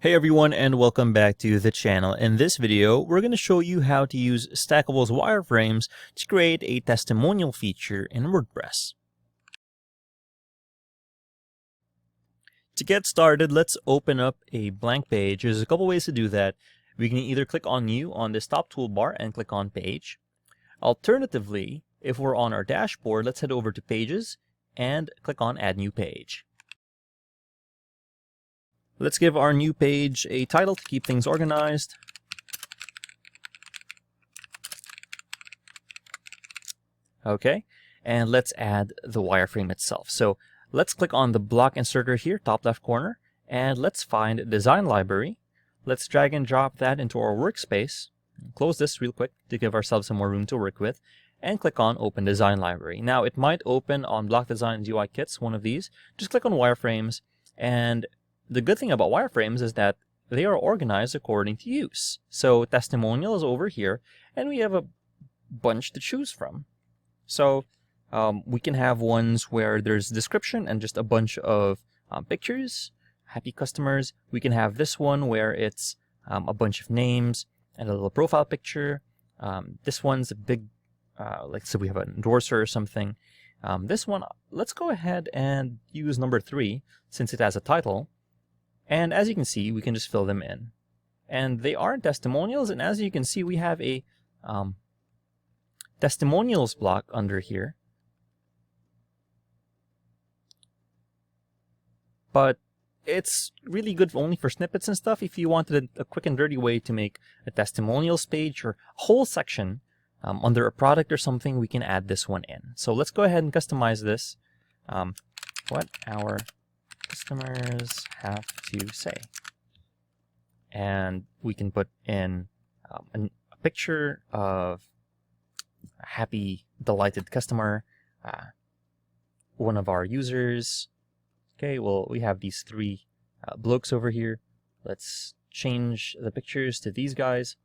Hey everyone, and welcome back to the channel. In this video, we're going to show you how to use Stackable's wireframes to create a testimonial feature in WordPress. To get started, let's open up a blank page. There's a couple ways to do that. We can either click on New on this top toolbar and click on Page. Alternatively, if we're on our dashboard, let's head over to Pages and click on Add New Page. Let's give our new page a title to keep things organized. Okay, and let's add the wireframe itself. So let's click on the block inserter here, top left corner, and let's find Design Library. Let's drag and drop that into our workspace. Close this real quick to give ourselves some more room to work with, and click on Open Design Library. Now it might open on Block Design UI Kits, one of these. Just click on Wireframes, and the good thing about wireframes is that they are organized according to use. So Testimonial is over here, and we have a bunch to choose from. So we can have ones where there's description and just a bunch of pictures, happy customers. We can have this one where it's a bunch of names and a little profile picture. This one's a big, like so we have an endorser or something. This one, let's go ahead and use number 3 since it has a title. And as you can see, we can just fill them in. And they are testimonials, and as you can see, we have a testimonials block under here. But it's really good only for snippets and stuff. If you wanted a quick and dirty way to make a testimonials page or a whole section under a product or something, we can add this one in. So let's go ahead and customize this. What our customers have to say. And we can put in a picture of a happy, delighted customer, one of our users. Okay, well, we have these 3 blokes over here. Let's change the pictures to these guys.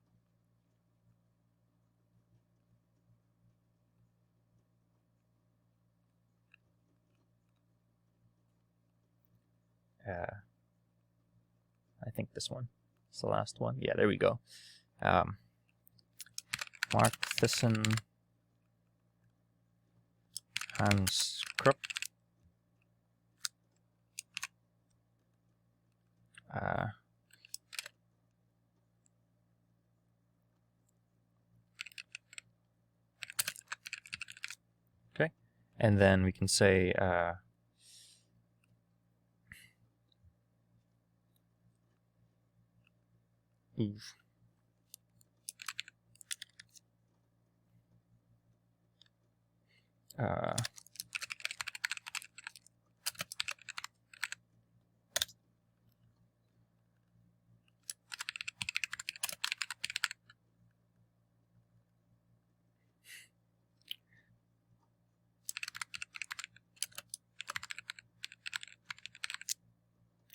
I think this one is the last one. Yeah, there we go. Mark Thyssen Hans Krupp. Okay, and then we can say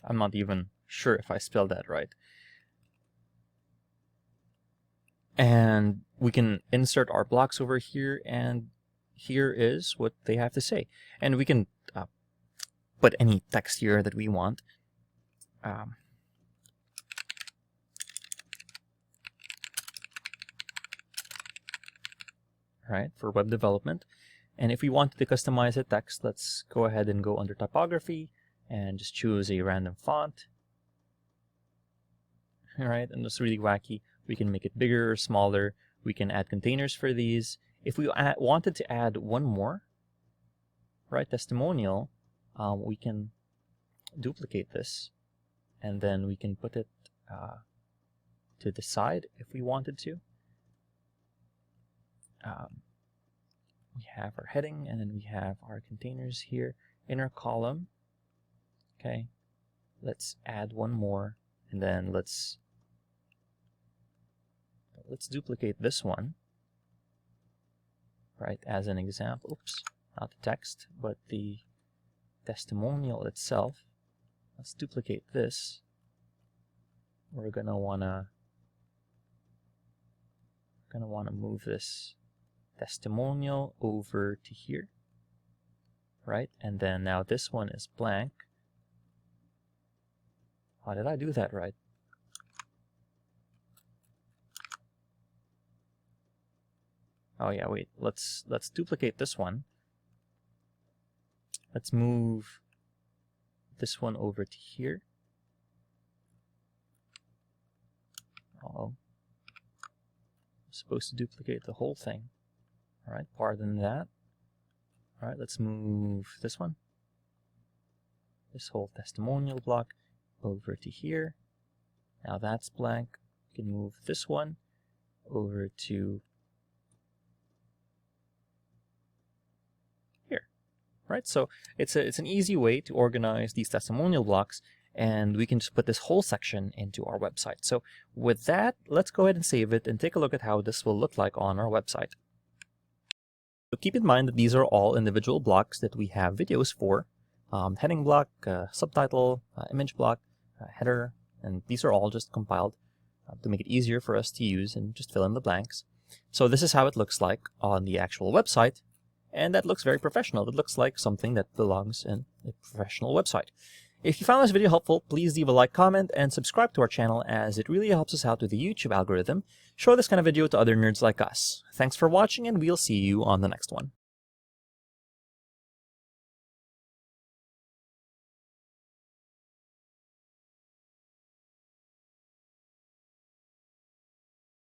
I'm not even sure if I spelled that right. And we can insert our blocks over here, and here is what they have to say. And we can put any text here that we want. Right, for web development. And if we wanted to customize the text, let's go ahead and go under typography and just choose a random font. All right, and it's really wacky. We can make it bigger or smaller. We can add containers for these. If we wanted to add one more, right, testimonial, we can duplicate this, and then we can put it to the side if we wanted to. We have our heading, and then we have our containers here in our column. Okay, let's add one more, and then let's duplicate this one, right, as an example. Oops, not the text, but the testimonial itself. Let's duplicate this. We're gonna wanna move this testimonial over to here, right? And then now this one is blank. How did I do that right? Oh yeah, wait. Let's duplicate this one. Let's move this one over to here. Oh, I'm supposed to duplicate the whole thing. All right, pardon that. All right, let's move this one. This whole testimonial block over to here. Now that's blank. We can move this one over to here. Right, so it's an easy way to organize these testimonial blocks, and we can just put this whole section into our website. So with that, let's go ahead and save it and take a look at how this will look like on our website. So keep in mind that these are all individual blocks that we have videos for. Heading block, subtitle, image block, header, and these are all just compiled to make it easier for us to use and just fill in the blanks. So this is how it looks like on the actual website, and that looks very professional. It looks like something that belongs in a professional website. If you found this video helpful, please leave a like, comment, and subscribe to our channel, as it really helps us out with the YouTube algorithm. Show this kind of video to other nerds like us. Thanks for watching, and we'll see you on the next one.